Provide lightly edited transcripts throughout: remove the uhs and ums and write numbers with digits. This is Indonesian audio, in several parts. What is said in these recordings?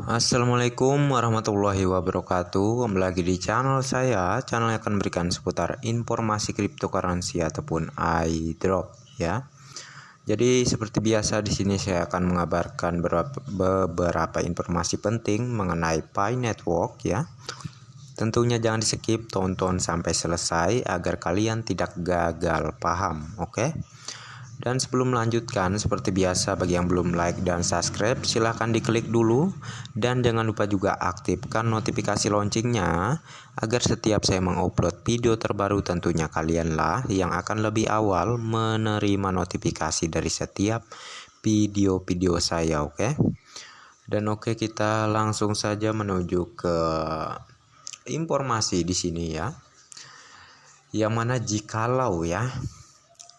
Assalamualaikum warahmatullahi wabarakatuh. Kembali lagi di channel saya. Channel yang akan memberikan seputar informasi cryptocurrency ataupun airdrop ya. Jadi seperti biasa di sini saya akan mengabarkan beberapa informasi penting mengenai Pi Network ya. Tentunya jangan di skip, tonton sampai selesai agar kalian tidak gagal paham, oke? Dan sebelum melanjutkan, seperti biasa bagi yang belum like dan subscribe, silahkan diklik dulu. Dan jangan lupa juga aktifkan notifikasi loncengnya, agar setiap saya mengupload video terbaru tentunya kalianlah yang akan lebih awal menerima notifikasi dari setiap video-video saya, oke? Dan oke, kita langsung saja menuju ke informasi di sini ya. Yang mana jikalau ya,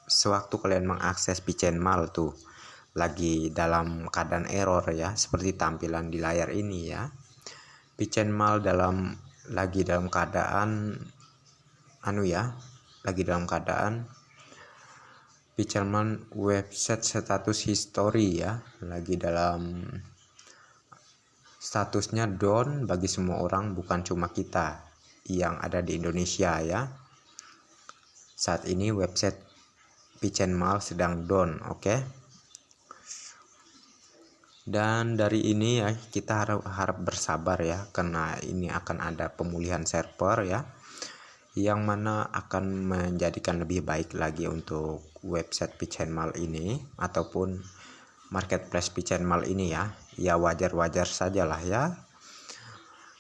sewaktu kalian mengakses PCNMAL tuh lagi dalam keadaan error ya, seperti tampilan di layar ini ya. PCNMAL lagi dalam keadaan PCNMAL website status history ya, lagi dalam statusnya down bagi semua orang, bukan cuma kita yang ada di Indonesia ya. Saat ini website PCNMAL sedang down, oke? Dan dari ini ya kita harap bersabar ya, karena ini akan ada pemulihan server ya, yang mana akan menjadikan lebih baik lagi untuk website PCNMAL ini ataupun marketplace PCNMAL ini ya. Ya wajar-wajar sajalah ya,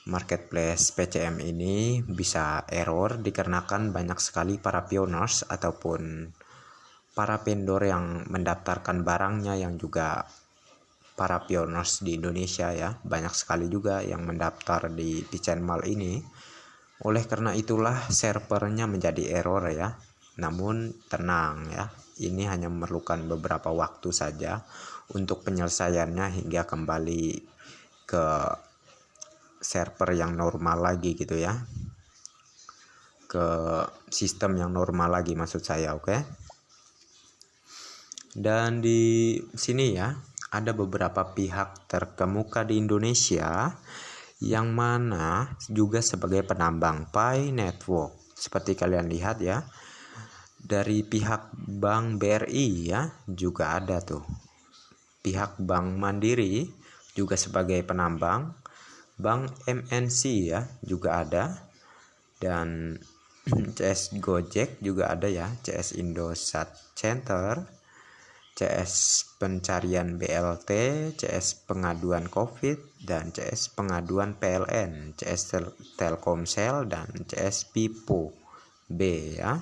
marketplace PCM ini bisa error dikarenakan banyak sekali para pioneers ataupun para vendor yang mendaftarkan barangnya, yang juga para pioneers di Indonesia ya, banyak sekali juga yang mendaftar di PCNMAL ini. Oleh karena itulah servernya menjadi error ya. Namun tenang ya, ini hanya memerlukan beberapa waktu saja untuk penyelesaiannya hingga kembali ke server yang normal lagi gitu ya, ke sistem yang normal lagi maksud saya, oke? Dan di sini ya ada beberapa pihak terkemuka di Indonesia yang mana juga sebagai penambang Pi Network. Seperti kalian lihat ya, dari pihak Bank BRI ya juga ada tuh. Pihak Bank Mandiri juga sebagai penambang. Bank MNC ya juga ada. Dan CS Gojek juga ada ya, CS Indosat Center, CS Pencarian BLT, CS Pengaduan COVID, dan CS Pengaduan PLN, CS Telkomsel, dan CS Pipo B ya.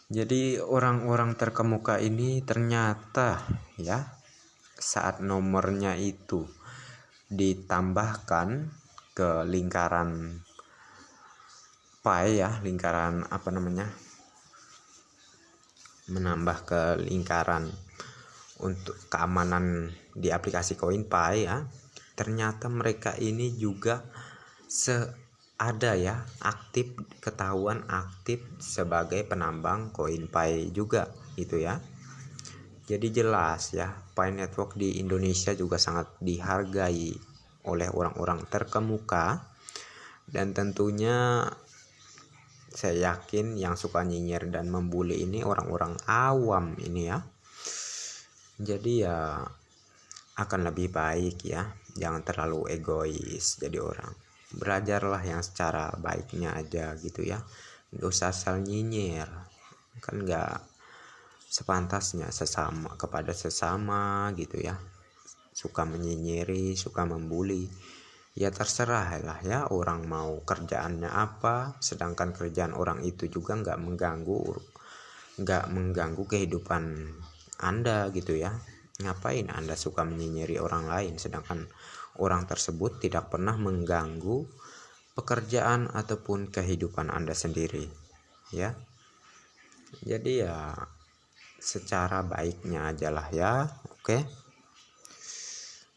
Jadi orang-orang terkemuka ini ternyata ya, saat nomornya itu ditambahkan ke lingkaran Pi ya, lingkaran menambah ke lingkaran untuk keamanan di aplikasi CoinPi ya, ternyata mereka ini juga ketahuan aktif sebagai penambang CoinPi juga gitu ya. Jadi jelas ya, Pi Network di Indonesia juga sangat dihargai oleh orang-orang terkemuka, dan tentunya saya yakin yang suka nyinyir dan membuli ini orang-orang awam ini ya. Jadi ya akan lebih baik ya, jangan terlalu egois jadi orang. Belajarlah yang secara baiknya aja gitu ya, nggak usah asal nyinyir, kan nggak sepantasnya kepada sesama gitu ya. Suka menyinyiri, suka membuli, ya terserah lah ya, orang mau kerjaannya apa, sedangkan kerjaan orang itu juga nggak mengganggu kehidupan Anda gitu ya. Ngapain Anda suka menyinyiri orang lain sedangkan orang tersebut tidak pernah mengganggu pekerjaan ataupun kehidupan Anda sendiri ya. Jadi ya secara baiknya aja lah ya, oke?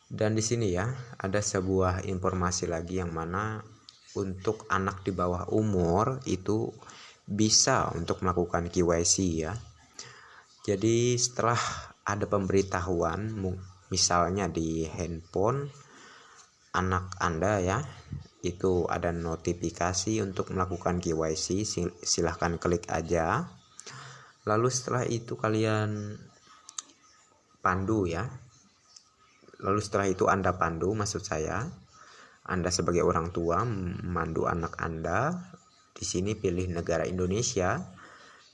Dan di sini ya ada sebuah informasi lagi, yang mana untuk anak di bawah umur itu bisa untuk melakukan KYC ya. Jadi setelah ada pemberitahuan misalnya di handphone anak Anda ya, itu ada notifikasi untuk melakukan KYC, silahkan klik aja. Lalu setelah itu kalian pandu ya. Lalu setelah itu Anda pandu, maksud saya Anda sebagai orang tua memandu anak Anda. Di sini pilih negara Indonesia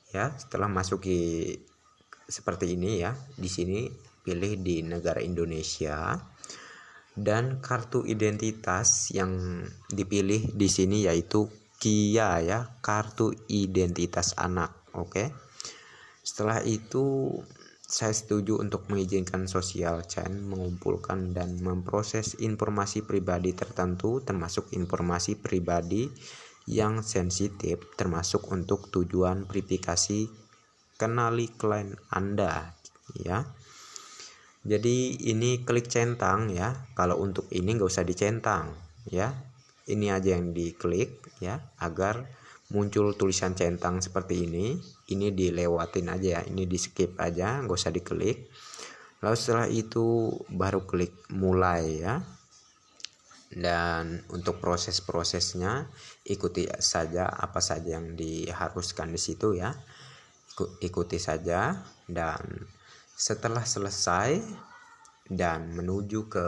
ya. Setelah masuki seperti ini ya, di sini pilih di negara Indonesia, dan kartu identitas yang dipilih di sini yaitu KIA ya, kartu identitas anak. Oke. Setelah itu saya setuju untuk mengizinkan social chain mengumpulkan dan memproses informasi pribadi tertentu, termasuk informasi pribadi yang sensitif, termasuk untuk tujuan verifikasi kenali klien Anda ya. Jadi ini klik centang ya. Kalau untuk ini nggak usah dicentang ya. Ini aja yang diklik ya, agar muncul tulisan centang seperti ini. Ini dilewatin aja ya, ini di skip aja, nggak usah diklik. Lalu setelah itu baru klik mulai ya. Dan untuk proses-prosesnya ikuti saja apa saja yang diharuskan di situ ya. Ikuti saja, dan setelah selesai dan menuju ke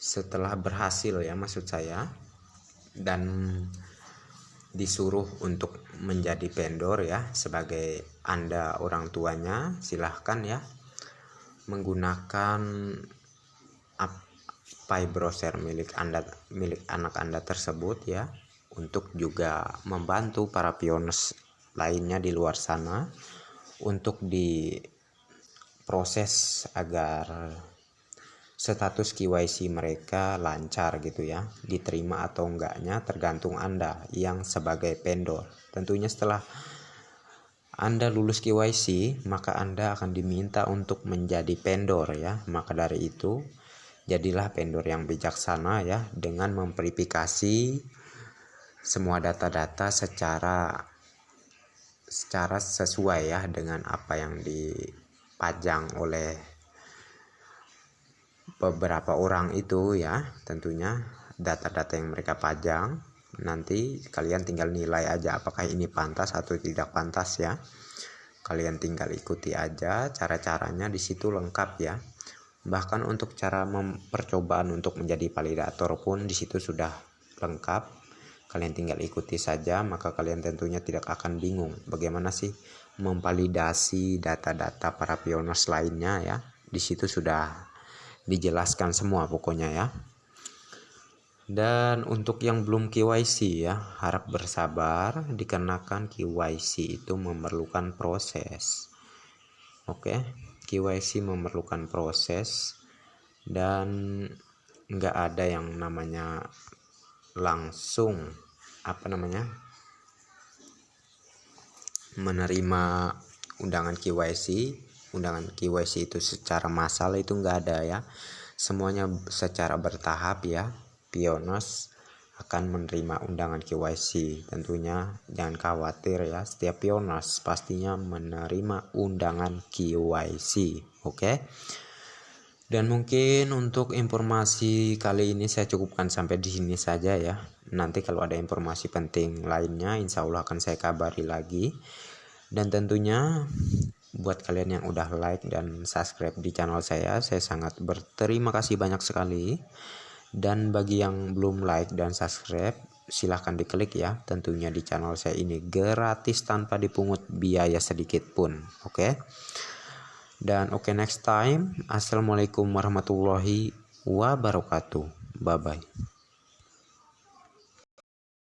setelah berhasil ya, maksud saya, dan disuruh untuk menjadi vendor ya, sebagai Anda orang tuanya, silahkan ya menggunakan pay browser milik anak Anda tersebut ya, untuk juga membantu para pioners lainnya di luar sana untuk diproses agar status KYC mereka lancar gitu ya, diterima atau enggaknya tergantung Anda yang sebagai vendor. Tentunya setelah Anda lulus KYC, maka Anda akan diminta untuk menjadi vendor ya. Maka dari itu jadilah vendor yang bijaksana ya, dengan memverifikasi semua data-data secara sesuai ya dengan apa yang dipajang oleh beberapa orang itu ya. Tentunya data-data yang mereka pajang, nanti kalian tinggal nilai aja apakah ini pantas atau tidak pantas ya. Kalian tinggal ikuti aja cara-caranya, di situ lengkap ya. Bahkan untuk cara percobaan untuk menjadi validator pun di situ sudah lengkap. Kalian tinggal ikuti saja, maka kalian tentunya tidak akan bingung bagaimana sih memvalidasi data-data para pioners lainnya ya. Di situ sudah dijelaskan semua pokoknya ya. Dan untuk yang belum KYC ya, harap bersabar, dikarenakan KYC itu memerlukan proses. Oke. KYC memerlukan proses, dan nggak ada yang namanya langsung menerima undangan KYC. Undangan KYC itu secara massal itu nggak ada ya, semuanya secara bertahap ya. Pioners akan menerima undangan KYC, tentunya jangan khawatir ya, setiap pioners pastinya menerima undangan KYC. Oke. Dan mungkin untuk informasi kali ini saya cukupkan sampai di sini saja ya. Nanti kalau ada informasi penting lainnya, insya Allah akan saya kabari lagi. Dan tentunya buat kalian yang udah like dan subscribe di channel saya sangat berterima kasih banyak sekali. Dan bagi yang belum like dan subscribe, silahkan diklik ya. Tentunya di channel saya ini gratis tanpa dipungut biaya sedikit pun. Oke. Dan next time. Assalamualaikum warahmatullahi wabarakatuh. Bye bye.